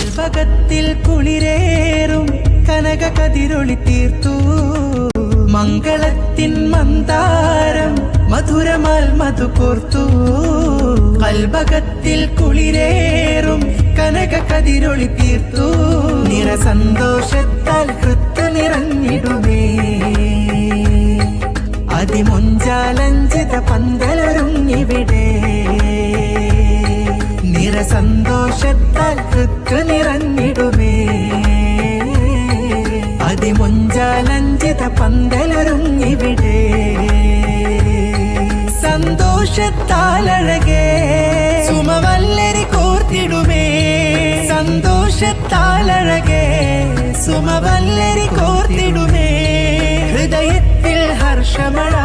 കൽവകത്തിൽ കുളിരേറും കനക കതിരൊളി തീർത്തു മംഗളത്തിൻ മന്ദാരം മധുരമാൽ മധു കോർത്തു കൽവകത്തിൽ കുളിരേറും കനക കതിരൊളി തീർത്തു നിറസന്തോഷത്താൽ കൃത്യ നിറഞ്ഞിടുമേ അതിമൊഞ്ചാലഞ്ചിത പന്തലൊരുങ്ങിവിടെ നിറസന്തോഷത്താൽ കൃത്യ നിറഞ്ഞിടുമേ അതിമൊഞ്ചാലഞ്ചിത പന്തലൊരുങ്ങിവിടെ സന്തോഷത്താലഴകേ സുമവല്ലരി കോർത്തിടുമേ സന്തോഷത്താലഴകേ സുമവല്ലരി കോർത്തിടുമേ ഹൃദയത്തിൽ ഹർഷമഴ